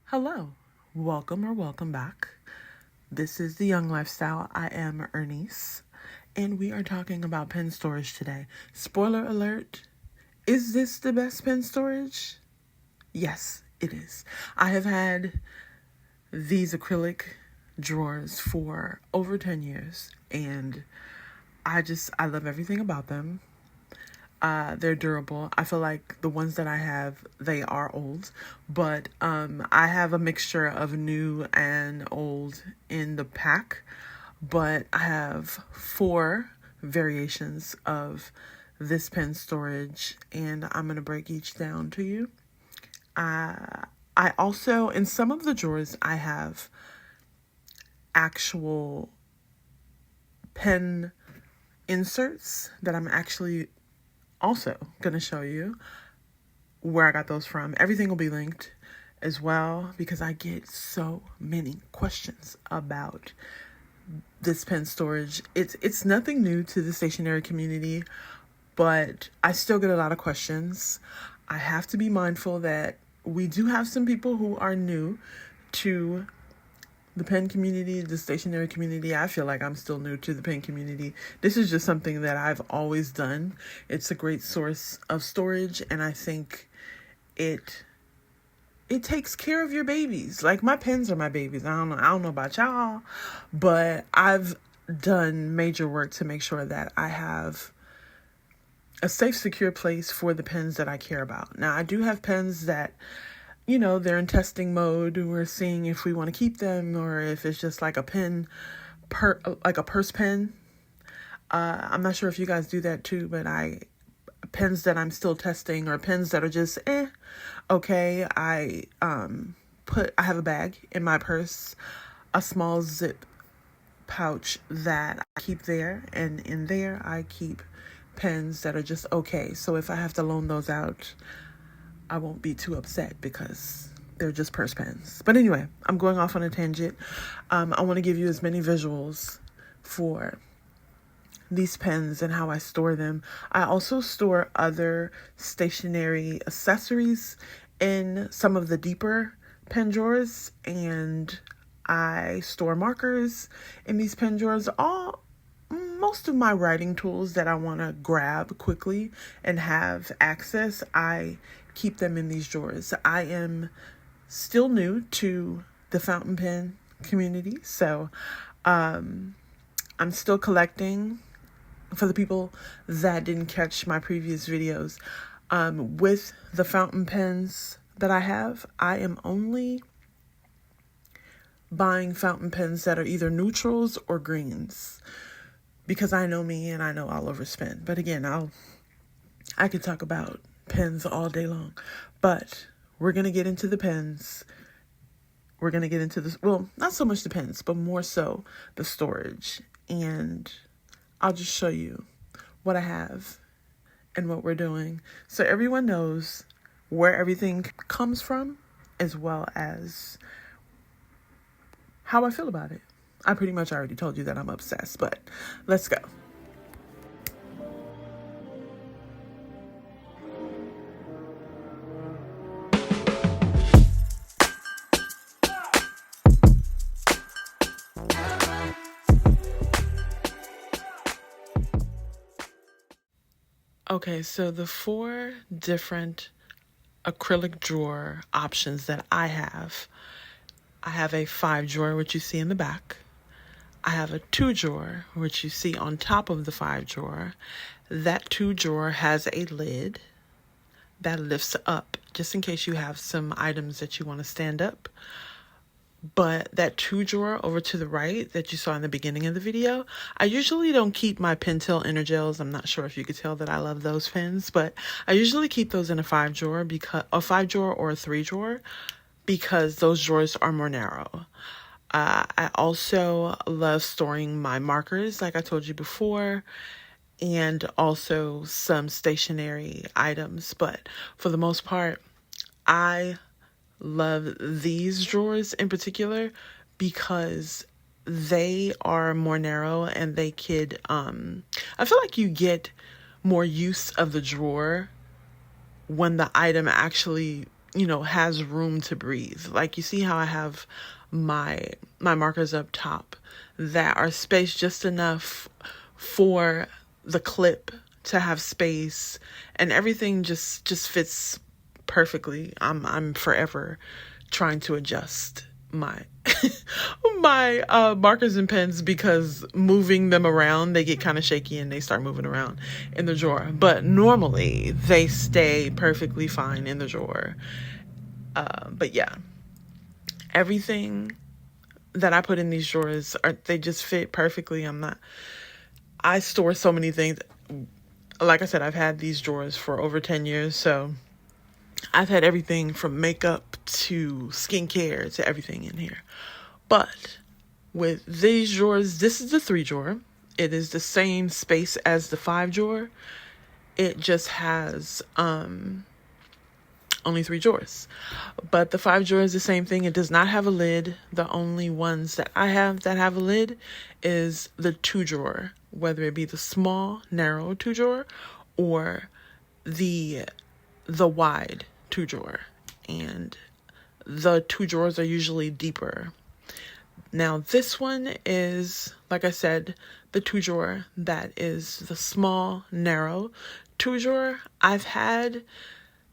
Hello, welcome or welcome back. This is The Young Lifestyle. I am Ernice, and we are talking about pen storage today. Spoiler alert, is this the best pen storage? Yes, it is. I have had these acrylic drawers for over 10 years, and I love everything about them. They're durable. I feel like the ones that I have, they are old, but I have a mixture of new and old in the pack, but I have 4 variations of this pen storage, and I'm going to break each down to you. I also, in some of the drawers, I have actual pen inserts that I'm actually also going to show you where I got those from. Everything will be linked as well because I get so many questions about this pen storage. It's nothing new to the stationery community, but I still get a lot of questions. I have to be mindful that we do have some people who are new to the pen community, the stationery community. I feel like I'm still new to the pen community. This is just something that I've always done. It's a great source of storage, and I think it takes care of your babies. Like, my pens are my babies. I don't know about y'all, but I've done major work to make sure that I have a safe, secure place for the pens that I care about. Now, I do have pens that, they're in testing mode. We're seeing if we want to keep them or if it's just like a pen, like a purse pen. I'm not sure if you guys do that too, but pens that I'm still testing or pens that are just, okay. I have a bag in my purse, a small zip pouch that I keep there. And in there, I keep pens that are just okay. So if I have to loan those out, I won't be too upset because they're just purse pens. But anyway, I'm going off on a tangent. I want to give you as many visuals for these pens and how I store them. I also store other stationery accessories in some of the deeper pen drawers, and I store markers in these pen drawers. Most of my writing tools that I want to grab quickly and have access, I keep them in these drawers. I am still new to the fountain pen community, so I'm still collecting. For the people that didn't catch my previous videos, with the fountain pens that I have, I am only buying fountain pens that are either neutrals or greens, because I know me and I know I'll overspend. But again, I could talk about pens all day long, but we're going to get into the pens. We're going to get into this. Well, not so much the pens, but more so the storage. And I'll just show you what I have and what we're doing, so everyone knows where everything comes from, as well as how I feel about it. I pretty much already told you that I'm obsessed, but let's go. Okay, so the 4 different acrylic drawer options that I have a 5 drawer, which you see in the back. I have a 2 drawer, which you see on top of the 5 drawer. That 2 drawer has a lid that lifts up, just in case you have some items that you want to stand up. But that 2 drawer over to the right that you saw in the beginning of the video, I usually don't keep my Pentel inner gels. I'm not sure if you could tell that I love those pens, but I usually keep those in a 5 drawer or a 3 drawer, because those drawers are more narrow. I also love storing my markers, like I told you before, and also some stationery items. But for the most part, I love these drawers in particular because they are more narrow and they could, I feel like you get more use of the drawer when the item actually, has room to breathe. Like, you see how I have my markers up top that are spaced just enough for the clip to have space, and everything just fits perfectly. I'm forever trying to adjust my my markers and pens, because moving them around, they get kind of shaky and they start moving around in the drawer. But normally they stay perfectly fine in the drawer. But yeah, everything that I put in these drawers they just fit perfectly. I store so many things. Like I said, I've had these drawers for over 10 years, so I've had everything from makeup to skincare to everything in here. But with these drawers, this is the 3 drawer. It is the same space as the 5 drawer. It just has only 3 drawers. But the 5 drawer is the same thing. It does not have a lid. The only ones that I have that have a lid is the 2 drawer, whether it be the small, narrow 2 drawer or the wide 2 drawer. And the 2 drawers are usually deeper. Now this one is, like I said, the 2 drawer that is the small, narrow 2 drawer. I've had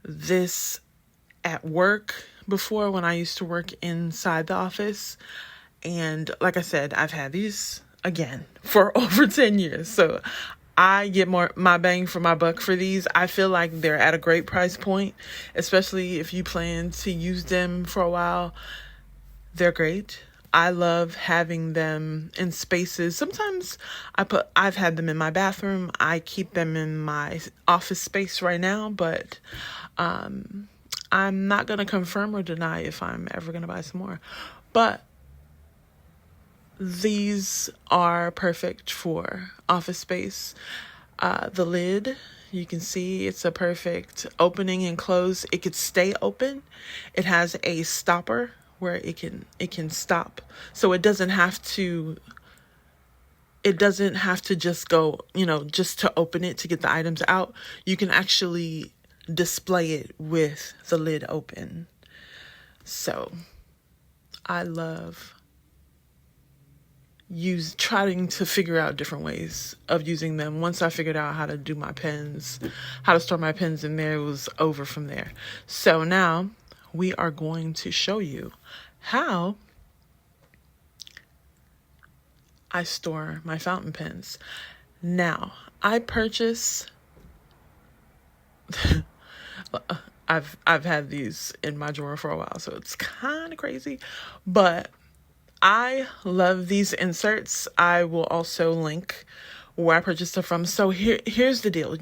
this at work before when I used to work inside the office. And like I said, I've had these again for over 10 years. So I get my bang for my buck for these. I feel like they're at a great price point, especially if you plan to use them for a while. They're great. I love having them in spaces. Sometimes I've had them in my bathroom. I keep them in my office space right now, but I'm not going to confirm or deny if I'm ever going to buy some more. But these are perfect for office space. The lid, you can see it's a perfect opening and close. It could stay open. It has a stopper where it can stop. So it doesn't have to just go, just to open it to get the items out. You can actually display it with the lid open. So I love trying to figure out different ways of using them. Once I figured out how to do my pens, how to store my pens in there, it was over from there. So now we are going to show you how I store my fountain pens. Now, I purchase I've had these in my drawer for a while, so it's kind of crazy, but I love these inserts. I will also link where I purchased them from. So here's the deal.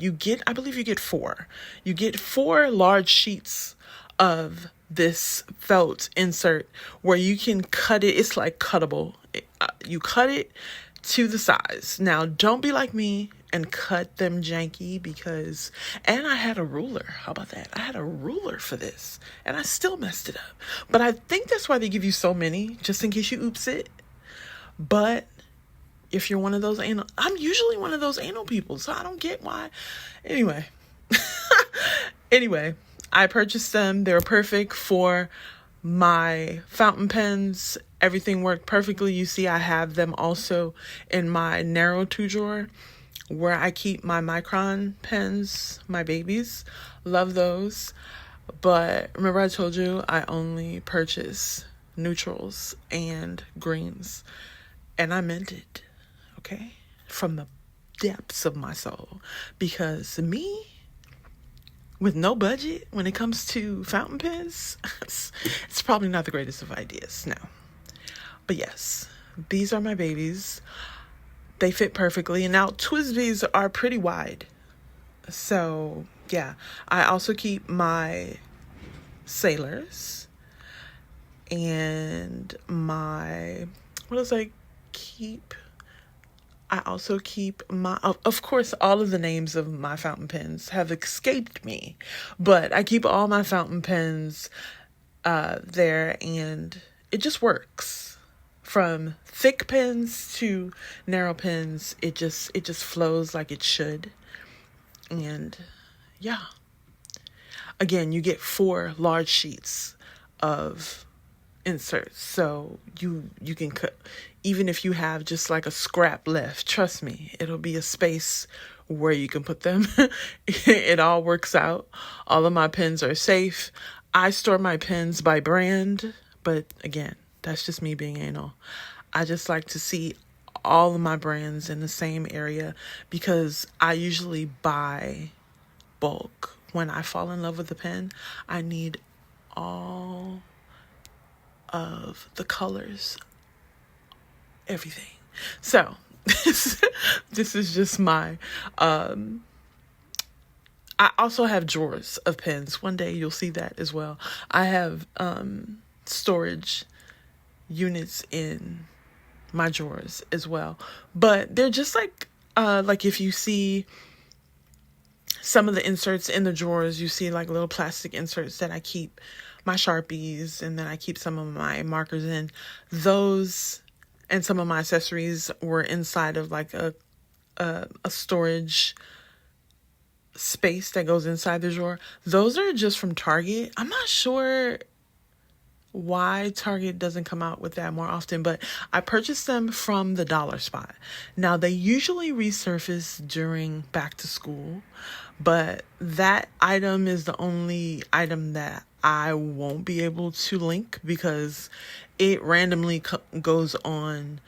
I believe you get 4. You get 4 large sheets of this felt insert where you can cut it. It's like cuttable. You cut it to the size. Now, don't be like me and cut them janky and I had a ruler. How about that? I had a ruler for this and I still messed it up. But I think that's why they give you so many, just in case you oops it. But if you're one of those I'm usually one of those anal people, so I don't get why. Anyway, I purchased them. They were perfect for my fountain pens. Everything worked perfectly. You see, I have them also in my narrow 2 drawer where I keep my micron pens, my babies. Love those. But remember I told you I only purchase neutrals and greens. And I meant it, okay? From the depths of my soul. Because me, with no budget when it comes to fountain pens, it's probably not the greatest of ideas. No. But yes, these are my babies. They fit perfectly. And now Twisbies are pretty wide. So yeah, I also keep my sailors and what else I keep? I also keep of course, all of the names of my fountain pens have escaped me, but I keep all my fountain pens there, and it just works from thick pens to narrow pens, it just flows like it should. And yeah, again, you get 4 large sheets of inserts, so you can cut. Even if you have just like a scrap left, trust me, it'll be a space where you can put them. It all works out. All of my pens are safe. I store my pens by brand, but again, that's just me being anal. I just like to see all of my brands in the same area because I usually buy bulk. When I fall in love with a pen, I need all of the colors, everything. So this is just my I also have drawers of pens. One day you'll see that as well. I have storage units in my drawers as well, but they're just like if you see some of the inserts in the drawers, you see like little plastic inserts that I keep my Sharpies, and then I keep some of my markers in. Those and some of my accessories were inside of like a storage space that goes inside the drawer. Those are just from Target. I'm not sure why Target doesn't come out with that more often, but I purchased them from the dollar spot. Now, they usually resurface during back to school, but that item is the only item that I won't be able to link because it randomly goes on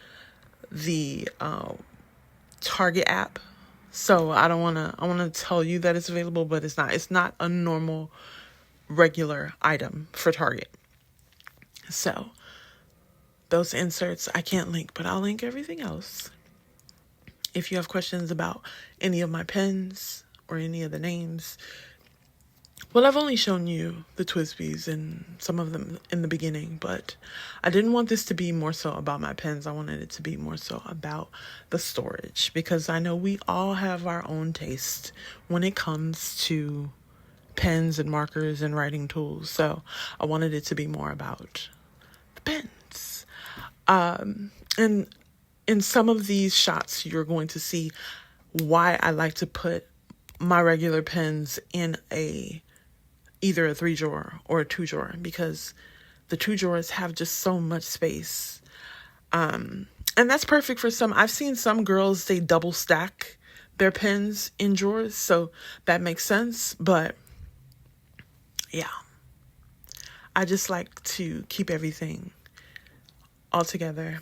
the Target app. So I want to tell you that it's available, but it's not. It's not a normal regular item for Target. So those inserts I can't link, but I'll link everything else. If you have questions about any of my pens or any of the names, well, I've only shown you the Twisbees and some of them in the beginning, but I didn't want this to be more so about my pens. I wanted it to be more so about the storage, because I know we all have our own taste when it comes to pens and markers and writing tools. So I wanted it to be more about the pens. And in some of these shots, you're going to see why I like to put my regular pens in either a 3-drawer or a 2-drawer, because the 2 drawers have just so much space. And that's perfect for some. I've seen some girls, they double stack their pens in drawers, so that makes sense. But yeah, I just like to keep everything all together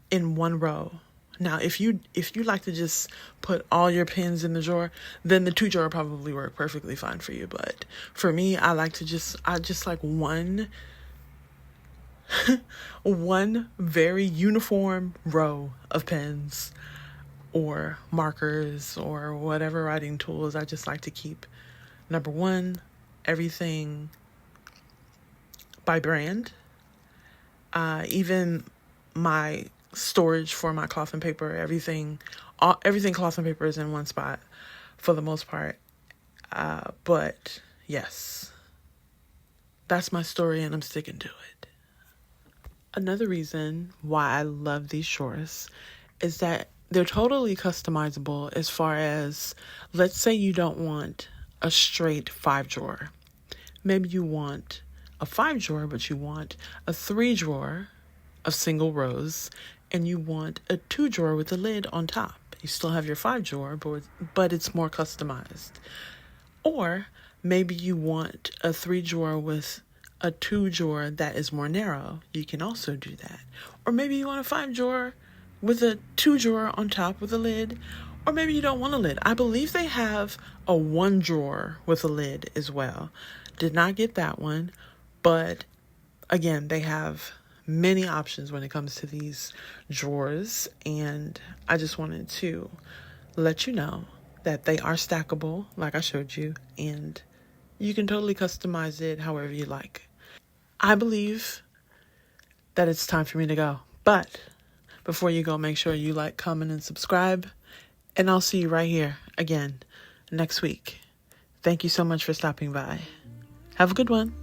in one row. Now, if you like to just put all your pens in the drawer, then the 2-drawer probably work perfectly fine for you. But for me, I just like one very uniform row of pens or markers or whatever writing tools. I just like to keep, number one, everything by brand. Even my storage for my cloth and paper, everything cloth and paper is in one spot for the most part. But yes, that's my story and I'm sticking to it. Another reason why I love these drawers is that they're totally customizable. As far as, let's say you don't want a straight 5-drawer. Maybe you want a 5-drawer, but you want a 3-drawer of single rows, and you want a 2-drawer with a lid on top. You still have your 5-drawer, but it's more customized. Or maybe you want a 3-drawer with a 2-drawer that is more narrow. You can also do that. Or maybe you want a 5-drawer with a 2-drawer on top with a lid. Or maybe you don't want a lid. I believe they have a 1-drawer with a lid as well. Did not get that one, but again, they have many options when it comes to these drawers, and I just wanted to let you know that they are stackable, like I showed you, and you can totally customize it however you like. I believe that it's time for me to go, but before you go, make sure you like, comment, and subscribe, and I'll see you right here again next week. Thank you so much for stopping by. Have a good one.